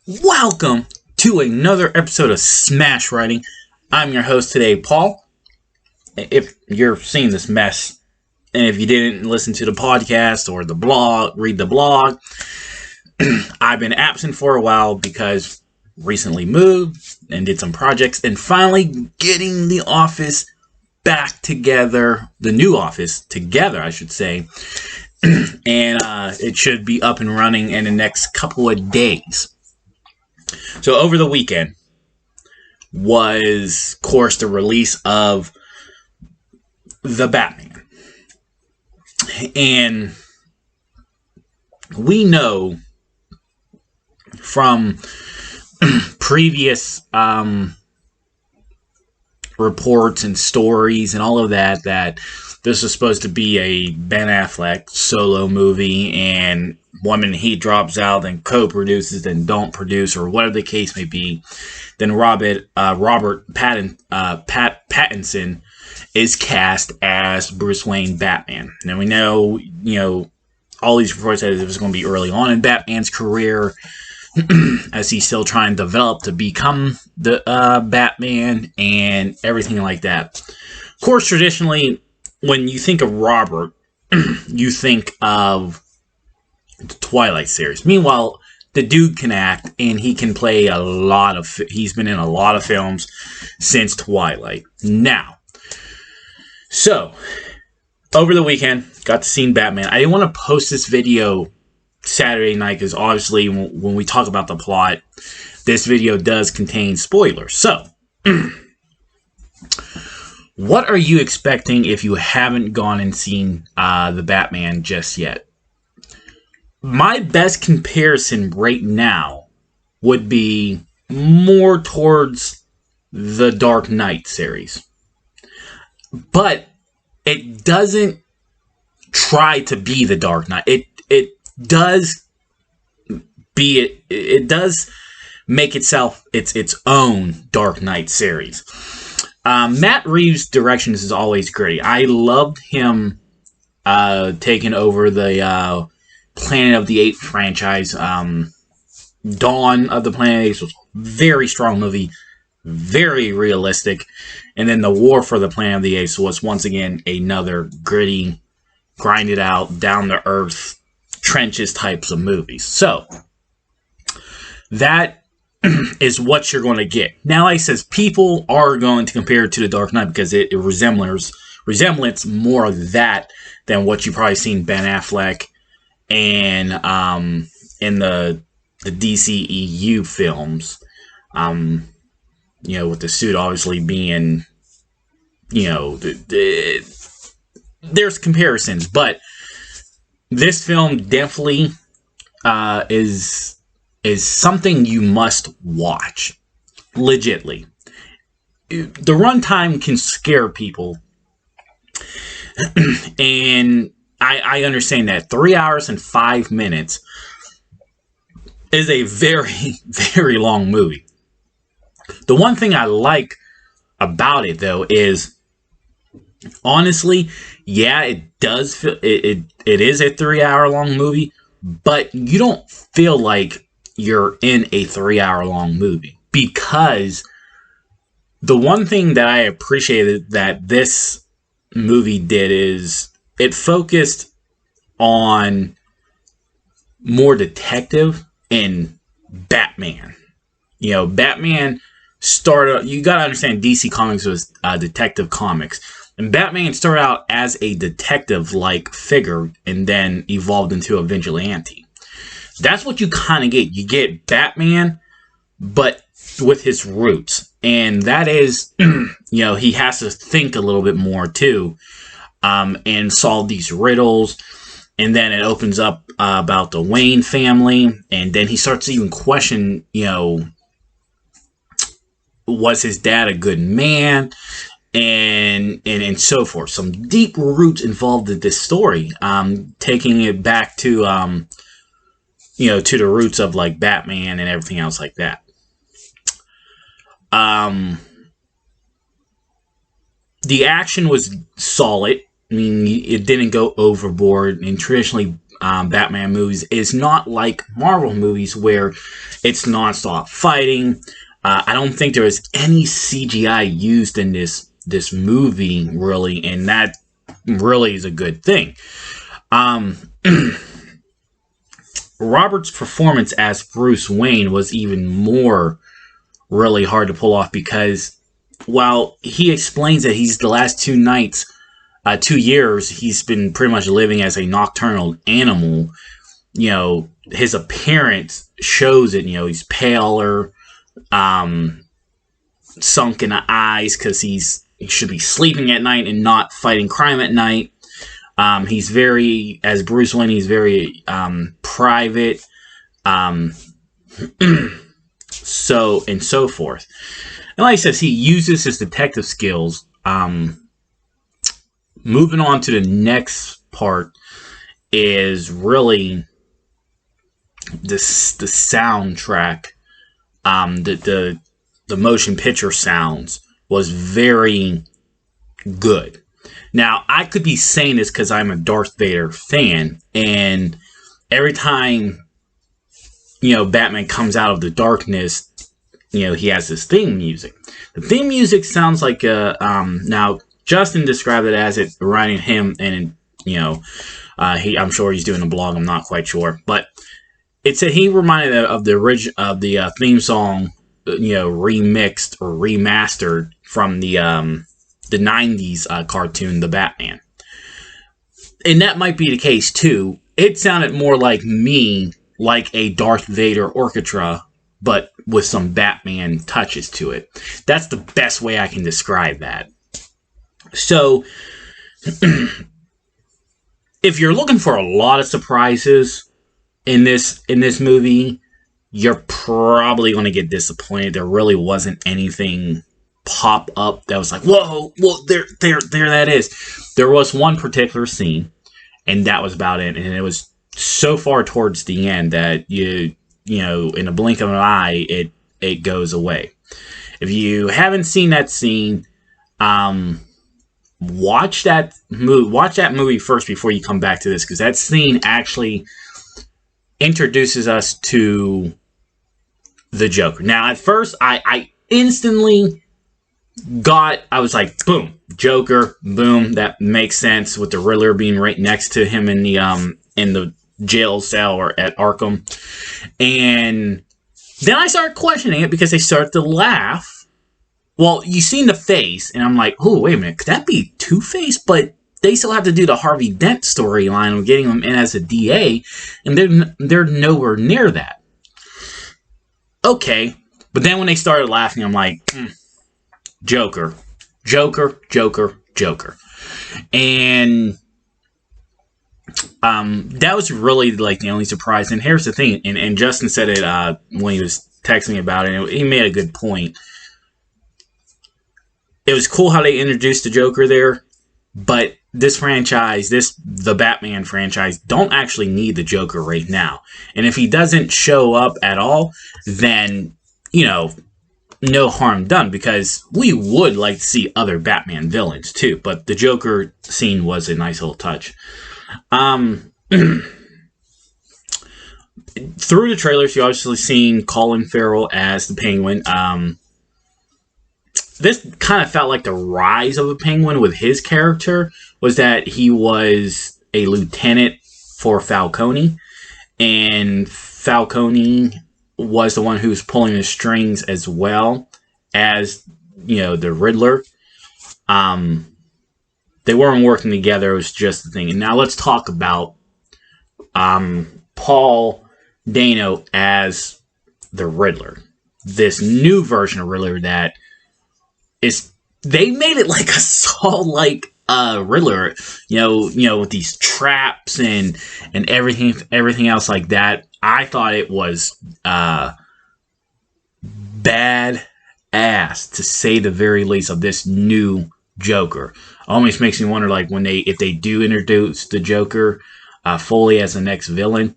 Welcome to another episode of Smash Writing. I'm your host today, Paul. If you're seeing this mess, and if you didn't listen to the podcast or the blog, read the blog, I've been absent for a while because recently moved and did some projects and finally getting the office back together, the new office together, I should say. And it should be up and running in the next couple of days. So over the weekend was, of course, the release of The Batman. And we know from previous reports and stories and all of that this is supposed to be a Ben Affleck solo movie, and when he drops out and co-produces and don't produce, or whatever the case may be, then Robert Pattinson is cast as Bruce Wayne Batman. Now we know, all these reports said it was going to be early on in Batman's career, as he's still trying to develop to become the Batman and everything like that. Of course, traditionally, when you think of Robert, you think of the Twilight series. Meanwhile, the dude can act, and he can play he's been in a lot of films since Twilight. Now, so, over the weekend, got to see Batman. I didn't want to post this video Saturday night, because obviously, when we talk about the plot, this video does contain spoilers. So, what are you expecting if you haven't gone and seen The Batman just yet? My best comparison right now would be more towards the Dark Knight series. But it doesn't try to be the Dark Knight. It does make itself its own Dark Knight series. Matt Reeves' direction is always great. I loved him taking over the Planet of the Apes franchise. Dawn of the Planet of the Apes was a very strong movie, very realistic. And then The War for the Planet of the Apes was once again another gritty, grinded out, down to earth, trenches types of movies. So, that is what you're going to get. Now, like I says, people are going to compare it to The Dark Knight because it resemblance more of that than what you've probably seen Ben Affleck and in the DCEU films. With the suit obviously being, there's comparisons, but this film definitely is something you must watch. Legitly. The runtime can scare people. And I understand that 3 hours and 5 minutes is a very, very long movie. The one thing I like about it, though, is honestly, yeah, it does feel it is a 3 hour long movie, but you don't feel like you're in a 3 hour long movie, because the one thing that I appreciated that this movie did is it focused on more detective and Batman. Batman started, you gotta understand, DC Comics was Detective Comics, and Batman started out as a detective-like figure and then evolved into a vigilante. That's what you kind of get. You get Batman, but with his roots. And that is, he has to think a little bit more, too, and solve these riddles. And then it opens up about the Wayne family. And then he starts to even question, was his dad a good man? And so forth. Some deep roots involved in this story. Taking it back to to the roots of like Batman and everything else like that. The action was solid. I mean, it didn't go overboard. And traditionally, Batman movies is not like Marvel movies where it's nonstop fighting. I don't think there was any CGI used in this movie, really, and that really is a good thing. Robert's performance as Bruce Wayne was even more really hard to pull off because while he explains that he's the last 2 years, he's been pretty much living as a nocturnal animal, his appearance shows it. He's paler, sunk in the eyes because he should be sleeping at night and not fighting crime at night. He's very, as Bruce Wayne, he's very private, so and so forth. And like I said, he uses his detective skills. Moving on to the next part is really the soundtrack. The motion picture sounds was very good. Now, I could be saying this because I'm a Darth Vader fan, and every time, Batman comes out of the darkness, he has this theme music. The theme music sounds like now, Justin described it as it reminding him, and, I'm sure he's doing a blog, I'm not quite sure, but it said he reminded of the theme song, remixed or remastered from the 90s cartoon, The Batman. And that might be the case too. It sounded more like a Darth Vader orchestra, but with some Batman touches to it. That's the best way I can describe that. So, if you're looking for a lot of surprises in this movie, you're probably going to get disappointed. There really wasn't anything pop up that was like, whoa, there that is. There was one particular scene, and that was about it. And it was so far towards the end that in a blink of an eye, it goes away. If you haven't seen that scene, watch that movie first before you come back to this, because that scene actually introduces us to the Joker. Now, at first, I instantly I was like, boom, Joker, boom, that makes sense with the Riddler being right next to him in the jail cell or at Arkham. And then I started questioning it because they started to laugh. Well, you seen the face, and I'm like, oh, wait a minute, could that be Two-Face? But they still have to do the Harvey Dent storyline of getting him in as a DA, and they're nowhere near that. Okay, but then when they started laughing, I'm like, Joker. And that was really like the only surprise. And here's the thing, and Justin said it when he was texting me about it, and he made a good point. It was cool how they introduced the Joker there, but this franchise, the Batman franchise, don't actually need the Joker right now. And if he doesn't show up at all, then, no harm done, because we would like to see other Batman villains too, but the Joker scene was a nice little touch. Through the trailers, you obviously seen Colin Farrell as the Penguin. This kind of felt like the rise of a Penguin with his character, was that he was a lieutenant for Falcone, and Falcone was the one who was pulling the strings as well as, the Riddler. They weren't working together, it was just the thing. And now let's talk about Paul Dano as the Riddler. This new version of Riddler that they made it like a Saw-like Riddler, with these traps and everything else like that. I thought it was bad ass, to say the very least, of this new Joker. Almost makes me wonder, like, if they do introduce the Joker fully as the next villain,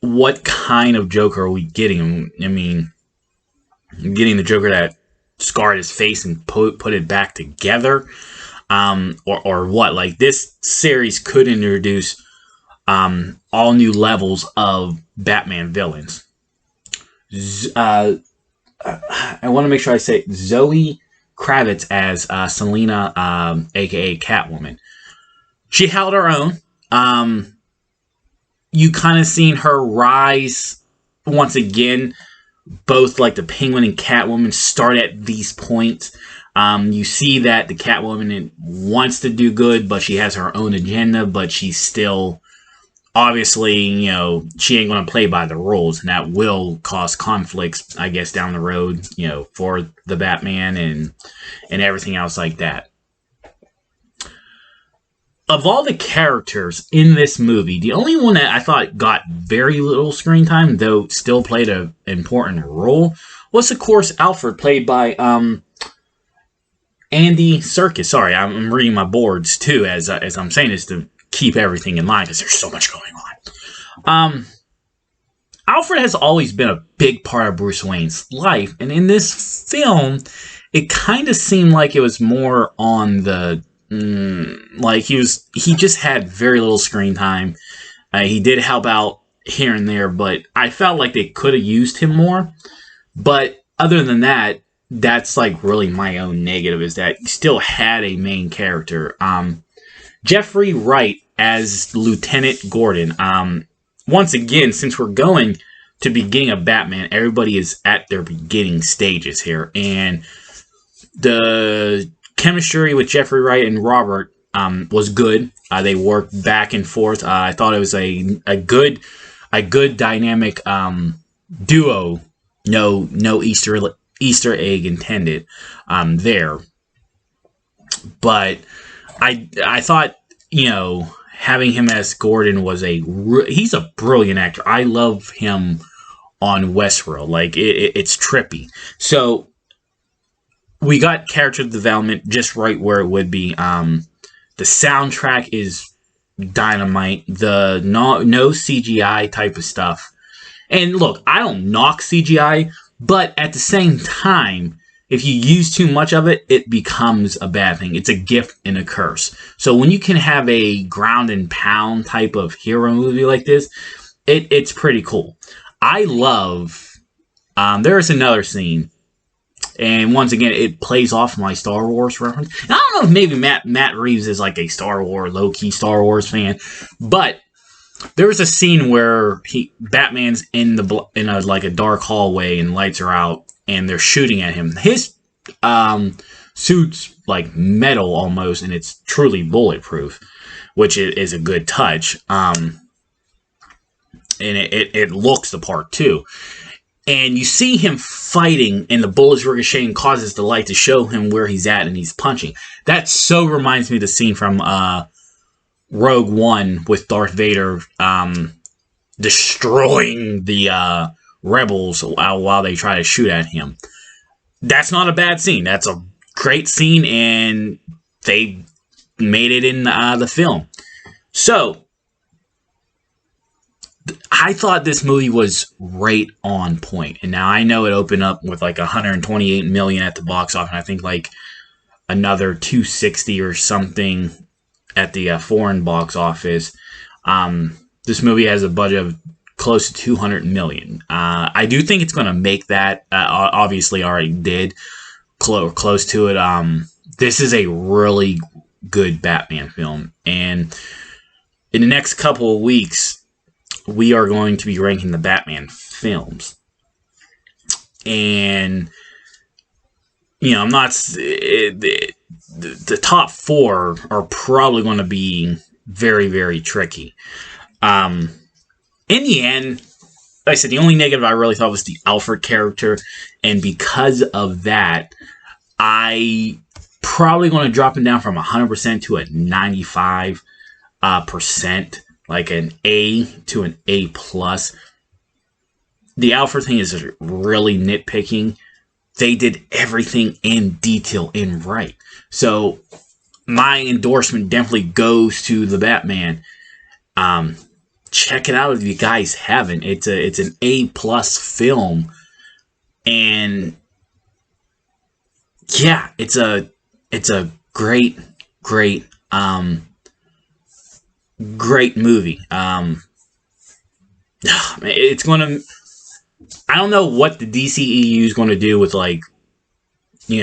what kind of Joker are we getting? I mean, getting the Joker that scarred his face and put it back together, or what? Like, this series could introduce all new levels of Batman villains. I want to make sure I say Zoe Kravitz as Selina, aka Catwoman. She held her own. You kind of seen her rise once again. Both like the Penguin and Catwoman start at these points. You see that the Catwoman wants to do good, but she has her own agenda, but she's still, obviously, you know, she ain't going to play by the rules, and that will cause conflicts, I guess, down the road, you know, for the Batman and everything else like that. Of all the characters in this movie, the only one that I thought got very little screen time, though still played an important role, was, of course, Alfred, played by Andy Serkis. Sorry, I'm reading my boards, too, as I'm saying this to keep everything in line, because there's so much going on. Alfred has always been a big part of Bruce Wayne's life, and in this film, it kind of seemed like it was more on the... like he just had very little screen time. He did help out here and there, but I felt like they could have used him more. But other than that, that's like really my own negative, is that you still had a main character. Jeffrey Wright as Lieutenant Gordon. Once again, since we're going to beginning of Batman, everybody is at their beginning stages here, and the chemistry with Jeffrey Wright and Robert was good. They worked back and forth. I thought it was a good dynamic duo. No Easter egg intended there. But I thought, you know, having him as Gordon was he's a brilliant actor. I love him on Westworld. Like it's trippy. So we got character development just right where it would be. The soundtrack is dynamite. The no CGI type of stuff. And look, I don't knock CGI, but at the same time, if you use too much of it, it becomes a bad thing. It's a gift and a curse. So when you can have a ground and pound type of hero movie like this, it's pretty cool. I love... there is another scene. And once again, it plays off my Star Wars reference. And I don't know if maybe Matt Reeves is like a low-key Star Wars fan, but there was a scene where Batman's in a dark hallway and lights are out and they're shooting at him. His suit's like metal almost, and it's truly bulletproof, which is a good touch. And it looks the part too. And you see him fighting, and the bullets ricocheting causes the light to show him where he's at, and he's punching. That so reminds me of the scene from Rogue One with Darth Vader destroying the rebels while they try to shoot at him. That's not a bad scene. That's a great scene, and they made it in the film. So I thought this movie was right on point. And now I know it opened up with like 128 million at the box office, and I think like another 260 or something at the foreign box office. This movie has a budget of close to 200 million. I do think it's going to make that. Obviously already did close to it. This is a really good Batman film, and in the next couple of weeks, we are going to be ranking the Batman films. And, you know, I'm not... The top four are probably going to be very, very tricky. In the end, like I said, the only negative I really thought was the Alfred character. And because of that, I probably going to drop him down from 100% to a 95%. Like an A to an A+. The Alfred thing is really nitpicking. They did everything in detail and right. So my endorsement definitely goes to the Batman. Check it out if you guys haven't. It's an A+ film, and yeah, it's a great great movie. It's gonna. I don't know what the DCEU is going to do with, like,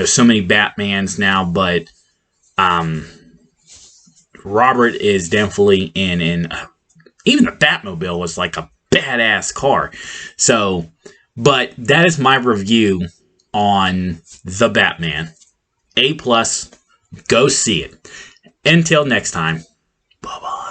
so many Batmans now, but Robert is definitely in. And even the Batmobile was like a badass car. So, but that is my review on The Batman. A+. Go see it. Until next time. Bye-bye.